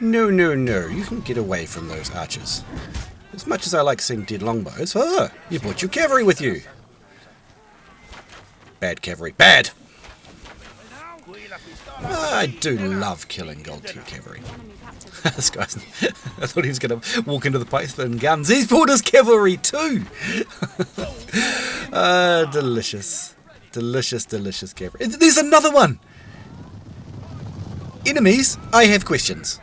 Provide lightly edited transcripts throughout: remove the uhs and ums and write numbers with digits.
No, no, no. You can get away from those archers. As much as I like seeing dead longbows, you brought your cavalry with you. Bad cavalry. Bad! I do love killing gold tier cavalry. This guy's... I thought he was going to walk into the place in guns. He's brought his cavalry too! Delicious. Delicious, delicious cavalry. There's another one! Enemies, I have questions.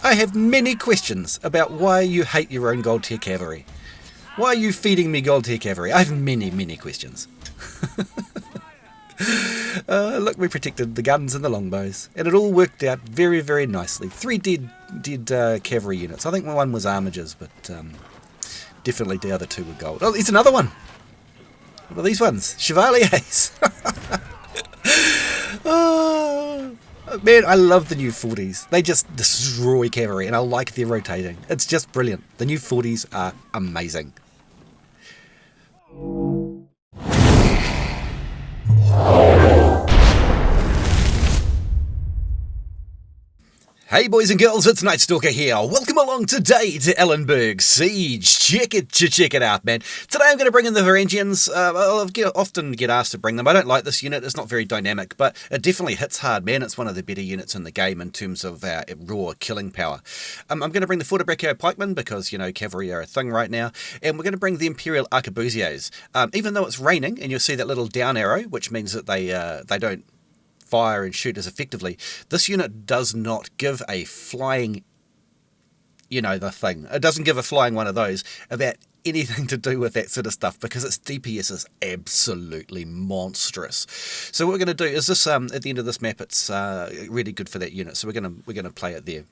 I have many questions about why you hate your own gold tier cavalry. Why are you feeding me gold tier cavalry? I have many, many questions. Look, we protected the guns and the longbows, and it all worked out very, very nicely. 3 dead cavalry units. I think one was armigers, but definitely the other 2 were gold. Oh, there's another one. What are these ones? Chevaliers. Oh, man, I love the new 40s. They just destroy cavalry, and I like their rotating. It's just brilliant. The new 40s are amazing. Hey boys and girls, it's KnightStalker here. Welcome along today to Ellenberg Siege. Check it out, man. Today I'm going to bring in the Varangians. I often get asked to bring them. I don't like this unit. It's not very dynamic, but it definitely hits hard, man. It's one of the better units in the game in terms of raw killing power. I'm going to bring the Fortebraccio Pikemen because, you know, cavalry are a thing right now. And we're going to bring the Imperial Arquebusiers. Even though it's raining, and you'll see that little down arrow, which means that they don't fire and shoot as effectively. This unit does not give a flying, you know, the thing. It doesn't give a flying one of those about anything to do with that sort of stuff because its DPS is absolutely monstrous. So what we're going to do is this at the end of this map, it's really good for that unit. So we're going to play it there.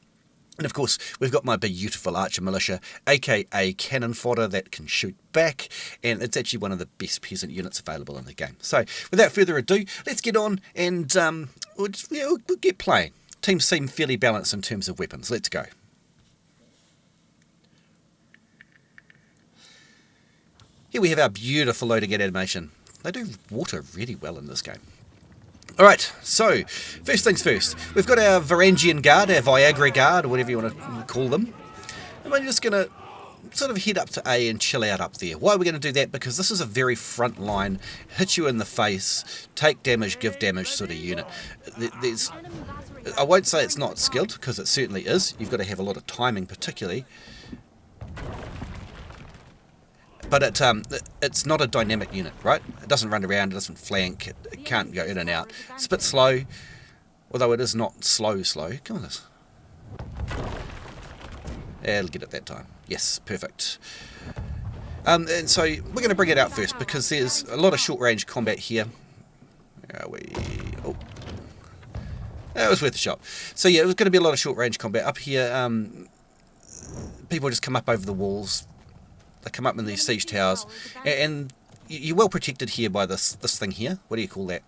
And of course, we've got my beautiful Archer Militia, aka Cannon Fodder, that can shoot back, and it's actually one of the best peasant units available in the game. So, without further ado, let's get on and we'll get playing. Teams seem fairly balanced in terms of weapons. Let's go. Here we have our beautiful loading animation. They do water really well in this game. Alright, so, first things first, we've got our Varangian guard, our Viagra guard, or whatever you want to call them. And we're just going to sort of head up to A and chill out up there. Why are we going to do that? Because this is a very front line, hit you in the face, take damage, give damage sort of unit. I won't say it's not skilled, because it certainly is. You've got to have a lot of timing particularly. But it's not a dynamic unit, right? It doesn't run around, it doesn't flank, it can't go in and out. It's a bit slow, although it is not slow. Come on, this. Yeah, it'll get it that time. Yes, perfect. And so we're going to bring it out first because there's a lot of short-range combat here. Where are we? Oh. That was worth a shot. So yeah, it was going to be a lot of short-range combat. Up here, people just come up over the walls. They come up in these siege towers, and you're well protected here by this thing here. What do you call that?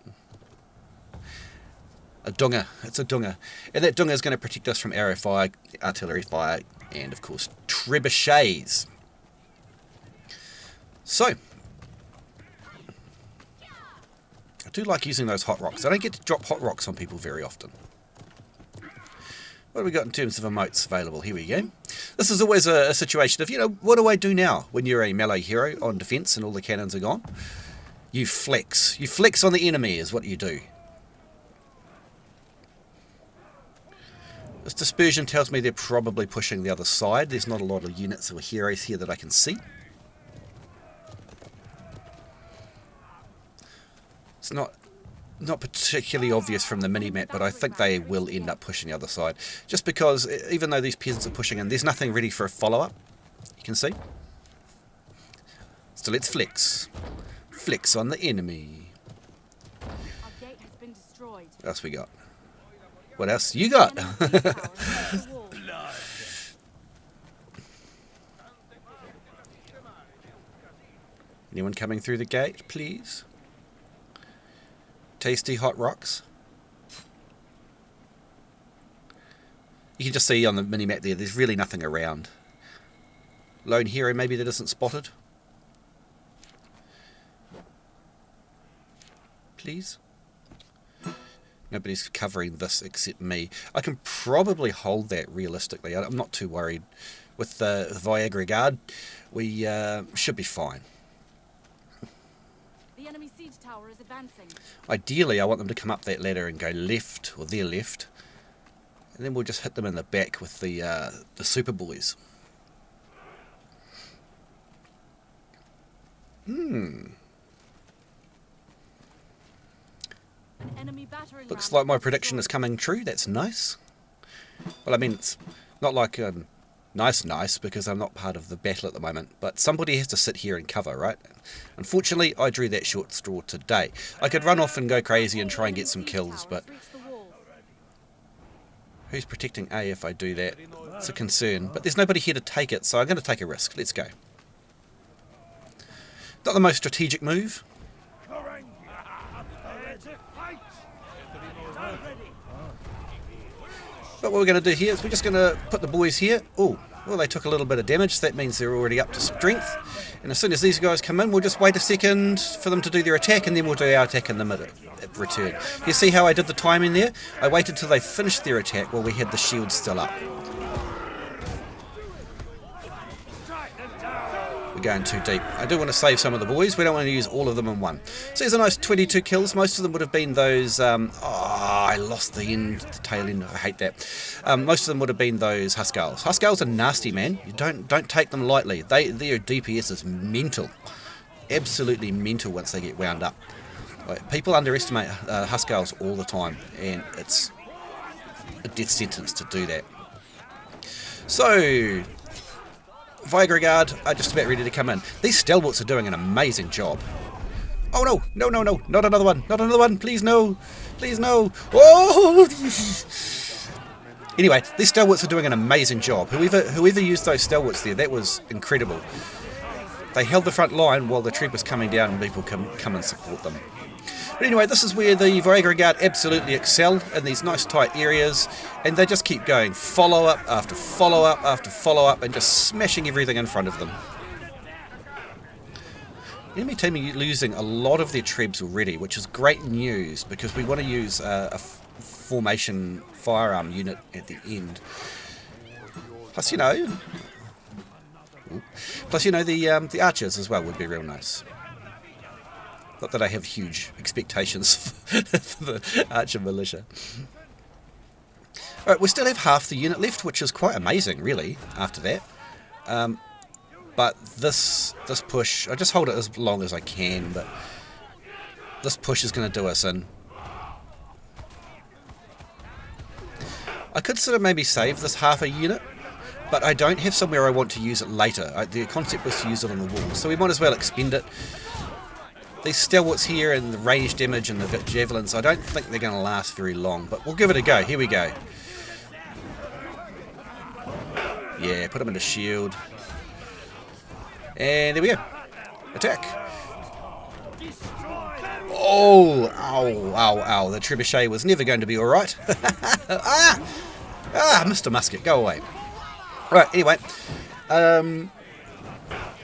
A dunga. It's a dunga. And that dunga is going to protect us from arrow fire, artillery fire, and of course trebuchets. So, I do like using those hot rocks. I don't get to drop hot rocks on people very often. What have we got in terms of emotes available? Here we go. This is always a situation of, you know, what do I do now when you're a melee hero on defense and all the cannons are gone? You flex. You flex on the enemy is what you do. This dispersion tells me they're probably pushing the other side. There's not a lot of units or heroes here that I can see. It's not particularly obvious from the mini-map, but I think they will end up pushing the other side. Just because, even though these peasants are pushing in, there's nothing ready for a follow-up. You can see. So let's flex. Flex on the enemy. What else we got? What else you got? Anyone coming through the gate, please? Tasty hot rocks. You can just see on the mini-map there, there's really nothing around. Lone hero maybe that isn't spotted. Please. Nobody's covering this except me. I can probably hold that realistically. I'm not too worried. With the Viagra Guard, we should be fine. The enemy siege tower is advancing. Ideally, I want them to come up that ladder and go left, or their left. And then we'll just hit them in the back with the super boys. Enemy battering Looks ram like my prediction is coming true. That's nice. Well, I mean, it's not like nice, because I'm not part of the battle at the moment. But somebody has to sit here and cover, right? Unfortunately, I drew that short straw today. I could run off and go crazy and try and get some kills, but who's protecting A if I do that? It's a concern. But there's nobody here to take it, so I'm going to take a risk. Let's go. Not the most strategic move. But what we're going to do here is we're just going to put the boys here. Oh, well, they took a little bit of damage. That means they're already up to strength. And as soon as these guys come in, we'll just wait a second for them to do their attack, and then we'll do our attack in the middle. Return. You see how I did the timing there? I waited till they finished their attack while we had the shield still up. We're going too deep. I do want to save some of the boys. We don't want to use all of them in one. So there's a nice 22 kills. Most of them would have been those... I lost the tail end. I hate that. Most of them would have been those Huskarls. Huskarls are nasty, man. You don't take them lightly. Their DPS is mental. Absolutely mental once they get wound up. Like, people underestimate Huskarls all the time, and it's a death sentence to do that. So... Viagra Guard are just about ready to come in. These stalwarts are doing an amazing job. Oh no, no, not another one, please no, oh! Anyway, these stalwarts are doing an amazing job. Whoever used those stalwarts there, that was incredible. They held the front line while the troop was coming down and people come and support them. But anyway, this is where the Viagra Guard absolutely excel, in these nice tight areas, and they just keep going follow up after follow up after follow up and just smashing everything in front of them. Enemy team are losing a lot of their trebs already, which is great news because we want to use a formation firearm unit at the end. Plus, you know, the archers as well would be real nice. Not that I have huge expectations for the Archer Militia. Alright, we still have half the unit left, which is quite amazing, really, after that. But this push, I just hold it as long as I can, but this push is going to do us in. I could sort of maybe save this half a unit, but I don't have somewhere I want to use it later. The concept was to use it on the wall, so we might as well expend it. These stalwarts here and the range damage and the javelins, I don't think they're going to last very long, but we'll give it a go. Here we go. Yeah, put them into shield. And there we go. Attack. Oh, ow. The trebuchet was never going to be alright. Mr. Musket, go away. Alright, anyway.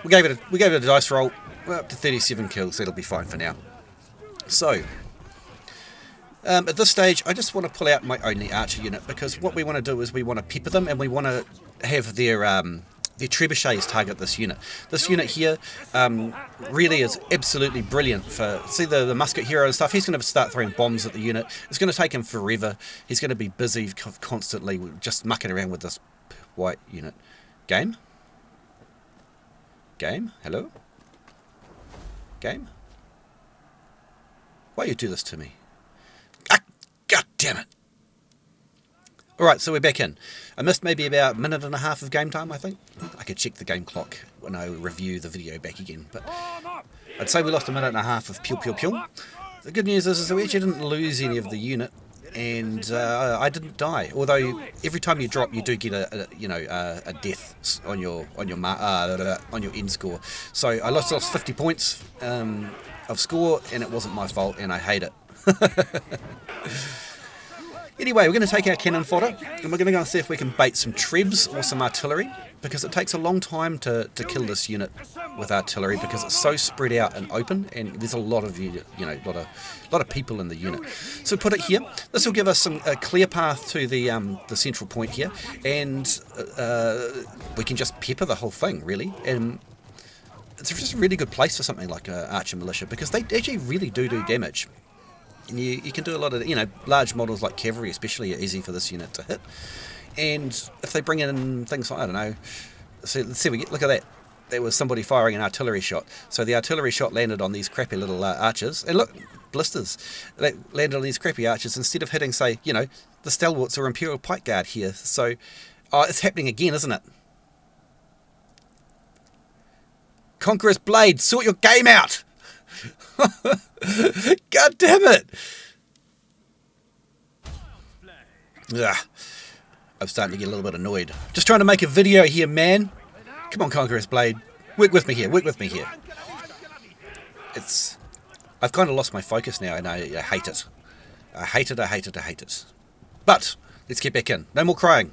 We gave it a dice roll. We're up to 37 kills, that'll be fine for now. So, at this stage, I just want to pull out my only archer unit, because what we want to do is we want to pepper them, and we want to have their trebuchets target this unit. This unit here really is absolutely brilliant for, see the musket hero and stuff, he's going to start throwing bombs at the unit. It's going to take him forever. He's going to be busy constantly just mucking around with this white unit. Game? Hello? Game? Why you do this to me? God damn it! Alright, so we're back in. I missed maybe about a minute and a half of game time, I think. I could check the game clock when I review the video back again, but I'd say we lost a minute and a half of pew. The good news is that we actually didn't lose any of the unit, and I didn't die. Although every time you drop, you do get a death on your end score. So I lost 50 points of score, and it wasn't my fault, and I hate it. Anyway, we're going to take our cannon fodder and we're going to go and see if we can bait some trebs or some artillery, because it takes a long time to kill this unit with artillery because it's so spread out and open, and there's a lot of lot of people in the unit. So put it here. This will give us a clear path to the central point here, and we can just pepper the whole thing really. And it's just a really good place for something like Archer Militia, because they actually really do damage. And you can do a lot of, large models like cavalry especially are easy for this unit to hit. And if they bring in things like, I don't know, look at that. There was somebody firing an artillery shot. So the artillery shot landed on these crappy little archers. And look, blisters. They landed on these crappy archers instead of hitting, say, the stalwarts or Imperial Pike Guard here. So, it's happening again, isn't it? Conquerors Blade, sort your game out! God damn it! Ugh. I'm starting to get a little bit annoyed. Just trying to make a video here, man. Come on, Conquerors Blade. Work with me here. I've kind of lost my focus now, and I hate it. I hate it. But, let's get back in. No more crying.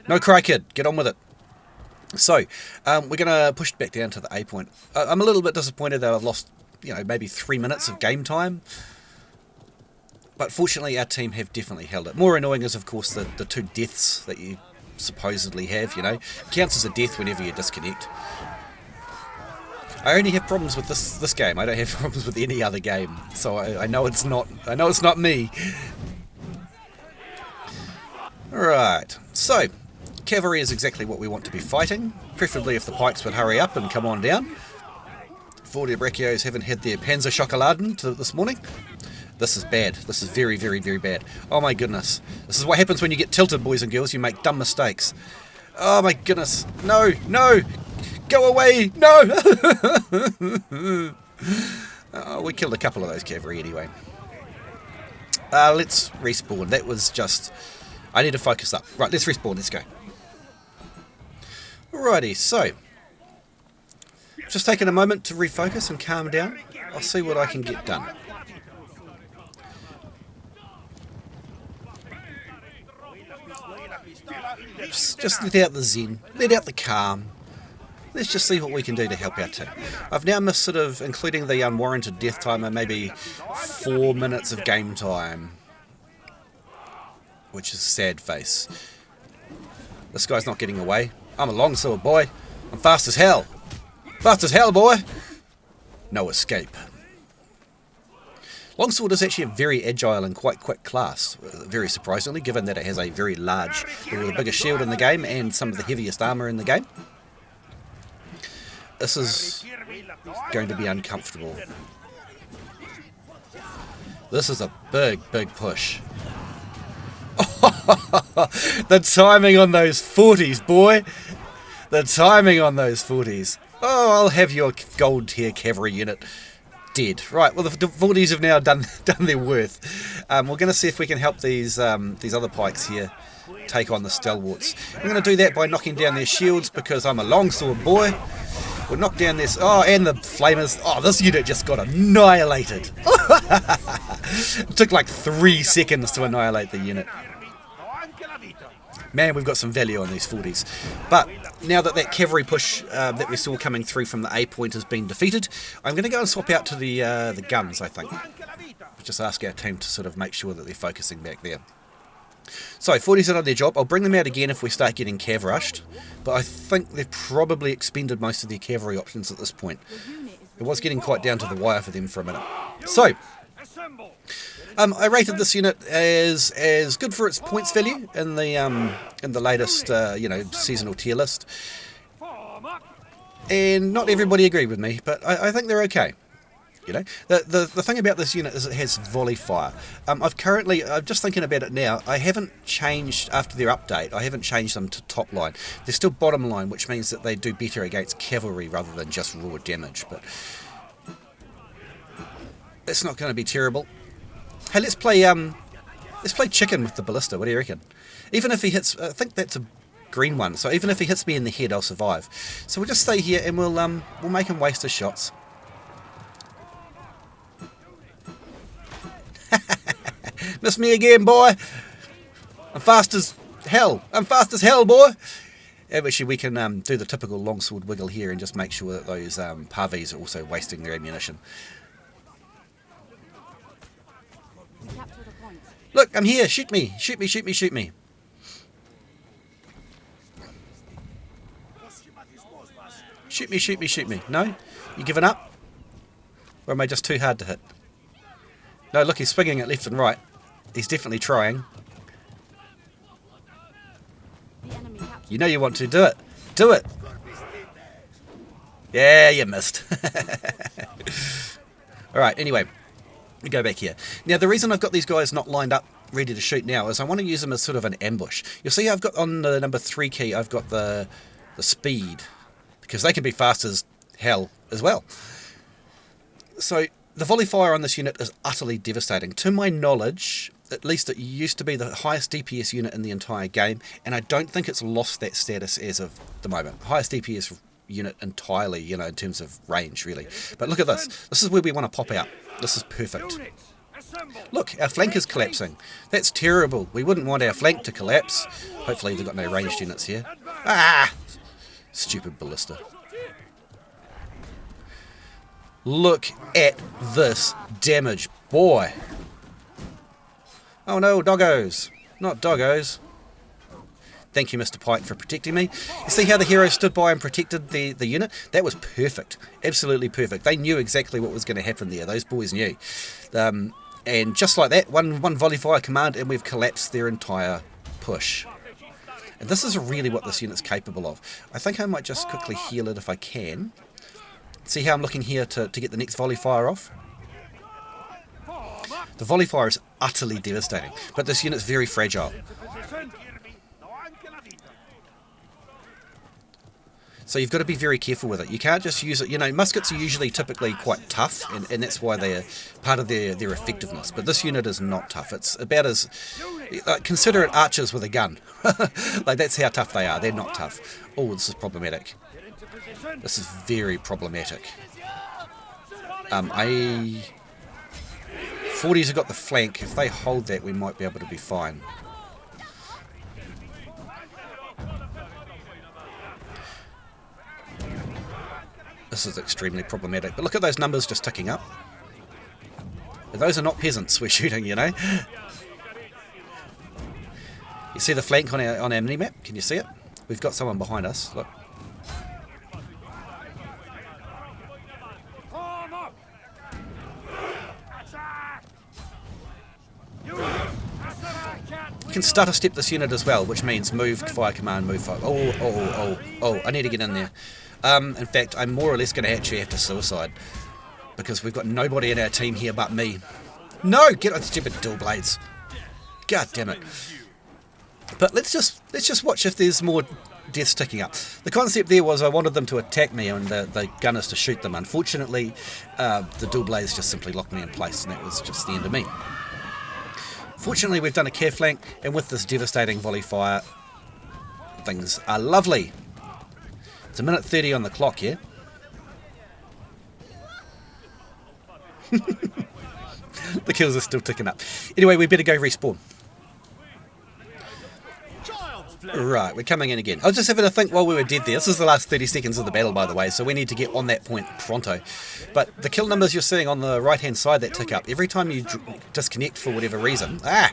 No cry, kid. Get on with it. So, we're going to push back down to the A point. I'm a little bit disappointed that I've lost, maybe 3 minutes of game time. But fortunately, our team have definitely held it. More annoying is, of course, the 2 deaths that you supposedly have, Counts as a death whenever you disconnect. I only have problems with this game. I don't have problems with any other game. So I know it's not me. Alright, so cavalry is exactly what we want to be fighting, preferably if the pikes would hurry up and come on down. Fortebraccios haven't had their Panzer Schokoladen this morning. This is bad. This is very, very, very bad. Oh my goodness. This is what happens when you get tilted, boys and girls. You make dumb mistakes. Oh my goodness. No, no. Go away. No. Oh, we killed a couple of those cavalry anyway. Let's respawn. That was just... I need to focus up. Right, let's respawn. Let's go. Alrighty, so... just taking a moment to refocus and calm down. I'll see what I can get done. Just let out the zen, let out the calm. Let's just see what we can do to help our team. I've now missed sort of, including the unwarranted death timer, maybe 4 minutes of game time. Which is sad face. This guy's not getting away. I'm a longsword boy. I'm fast as hell. Fast as hell, boy. No escape. Longsword is actually a very agile and quite quick class, very surprisingly, given that it has a very large, the biggest shield in the game and some of the heaviest armour in the game. This is going to be uncomfortable. This is a big, big push. The timing on those 40s, boy. The timing on those 40s. Oh, I'll have your gold tier cavalry unit dead. Right, well the 40s have now done their worth. We're going to see if we can help these other pikes here take on the stalwarts. We're going to do that by knocking down their shields because I'm a longsword boy. We'll knock down this... oh, and the flamers. Oh, this unit just got annihilated. It took like 3 seconds to annihilate the unit. Man, we've got some value on these 40s. But now that cavalry push that we saw coming through from the A point has been defeated, I'm going to go and swap out to the guns, I think. Just ask our team to sort of make sure that they're focusing back there. So, 40s are on their job. I'll bring them out again if we start getting cav rushed. But I think they've probably expended most of their cavalry options at this point. It was getting quite down to the wire for them for a minute. So, I rated this unit as good for its points value in the latest seasonal tier list, and not everybody agreed with me, but I think they're okay. The thing about this unit is it has volley fire. I'm just thinking about it now. I haven't changed after their update. I haven't changed them to top line. They're still bottom line, which means that they do better against cavalry rather than just raw damage. But it's not going to be terrible. Hey, let's play chicken with the ballista. What do you reckon? Even if he hits, I think that's a green one. So even if he hits me in the head, I'll survive. So we'll just stay here and we'll make him waste his shots. Miss me again, boy. I'm fast as hell. I'm fast as hell, boy. Actually, we can do the typical longsword wiggle here and just make sure that those parvies are also wasting their ammunition. Capture the point. Look, I'm here. Shoot me. Shoot me, shoot me, shoot me. Shoot me, shoot me, shoot me. No? You giving up? Or am I just too hard to hit? No, look, he's swinging it left and right. He's definitely trying. The enemy captured. You know you want to. Do it. Do it. Yeah, you missed. Alright, anyway. We go back here. Now, the reason I've got these guys not lined up ready to shoot now is I want to use them as sort of an ambush. You'll see I've got on the number 3 key, I've got the speed. Because they can be fast as hell as well. So, the volley fire on this unit is utterly devastating. To my knowledge, at least it used to be the highest DPS unit in the entire game, and I don't think it's lost that status as of the moment. Highest DPS unit entirely, you know, in terms of range, really. But look at this. This is where we want to pop out. This is perfect. Look, our flank is collapsing. That's terrible. We wouldn't want our flank to collapse. Hopefully they've got no ranged units here. Ah! Stupid ballista. Look at this damage, boy. Oh no, doggos. Not doggos. Thank you, Mr. Pike, for protecting me. You see how the hero stood by and protected the unit? That was perfect. Absolutely perfect. They knew exactly what was going to happen there. Those boys knew. And just like that, one volley fire command and we've collapsed their entire push. And this is really what this unit's capable of. I think I might just quickly heal it if I can. See how I'm looking here to get the next volley fire off? The volley fire is utterly devastating, but this unit's very fragile. So you've got to be very careful with it. You can't just use it. You know, muskets are usually typically quite tough, and that's why they're part of their effectiveness. But this unit is not tough. It's about as... consider it archers with a gun. Like, that's how tough they are. They're not tough. Oh, this is problematic. This is very problematic. 40s have got the flank. If they hold that, we might be able to be fine. This is extremely problematic. But look at those numbers just ticking up. Those are not peasants we're shooting, you know. You see the flank on our mini-map? Can you see it? We've got someone behind us. Look. You can stutter step this unit as well, which means move, fire command, move, fire. Oh, I need to get in there. In fact, I'm more or less going to actually have to suicide. Because we've got nobody in our team here but me. No! Get on stupid dual blades. God damn it. But let's just watch if there's more deaths ticking up. The concept there was I wanted them to attack me and the gunners to shoot them. Unfortunately, the dual blades just simply locked me in place and that was just the end of me. Fortunately, we've done a care flank, and with this devastating volley fire, things are lovely. It's a minute 30 on the clock, yeah? The kills are still ticking up. Anyway, we better go respawn. Right, we're coming in again. I was just having a think while we were dead there. This is the last 30 seconds of the battle, by the way, so we need to get on that point pronto. But the kill numbers you're seeing on the right-hand side that tick up, every time you disconnect for whatever reason, it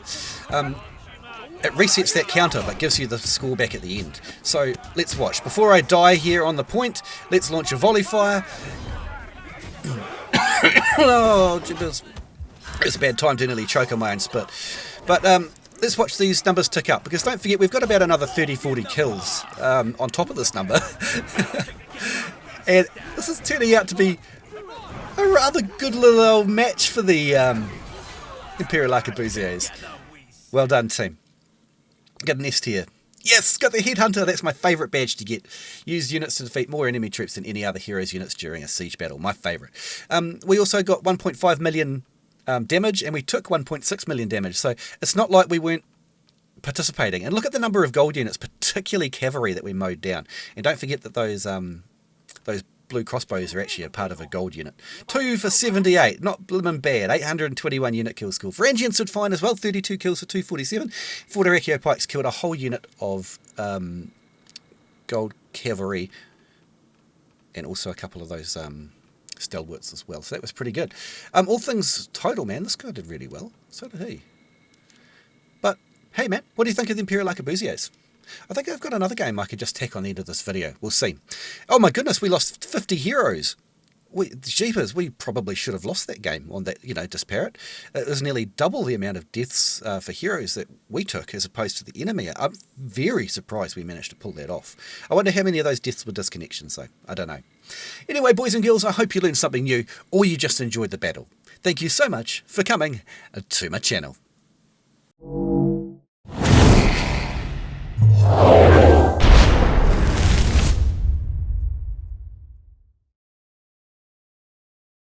resets that counter but gives you the score back at the end. So let's watch. Before I die here on the point, let's launch a volley fire. Oh, it's a bad time to nearly choke on my own spit. But let's watch these numbers tick up, because don't forget we've got about another 30-40 kills on top of this number. And this is turning out to be a rather good little old match for the Imperial Arquebusiers. Well done, team. Got an S tier. Yes, got the Headhunter. That's my favourite badge to get. Used units to defeat more enemy troops than any other heroes units during a siege battle. My favourite. We also got 1.5 million damage, and we took 1.6 million damage, so it's not like we weren't participating. And look at the number of gold units, particularly cavalry, that we mowed down. And don't forget that those blue crossbows are actually a part of a gold unit. 2 for 78, not blimmin' bad. 821 unit kill score. Varangians did fine as well, 32 kills for 247. Fortebraccio Pikes killed a whole unit of gold cavalry, and also a couple of those stalwarts as well. So that was pretty good. All things total, man, this guy did really well. So did he. But hey, man, what do you think of the Imperial Arquebusiers? I think I've got another game I could just tack on the end of this video. We'll see. Oh my goodness, we lost 50 heroes. Jeepers, we probably should have lost that game on that, disparate. It was nearly double the amount of deaths for heroes that we took as opposed to the enemy. I'm very surprised we managed to pull that off. I wonder how many of those deaths were disconnections though. I don't know. Anyway, boys and girls, I hope you learned something new or you just enjoyed the battle. Thank you so much for coming to my channel.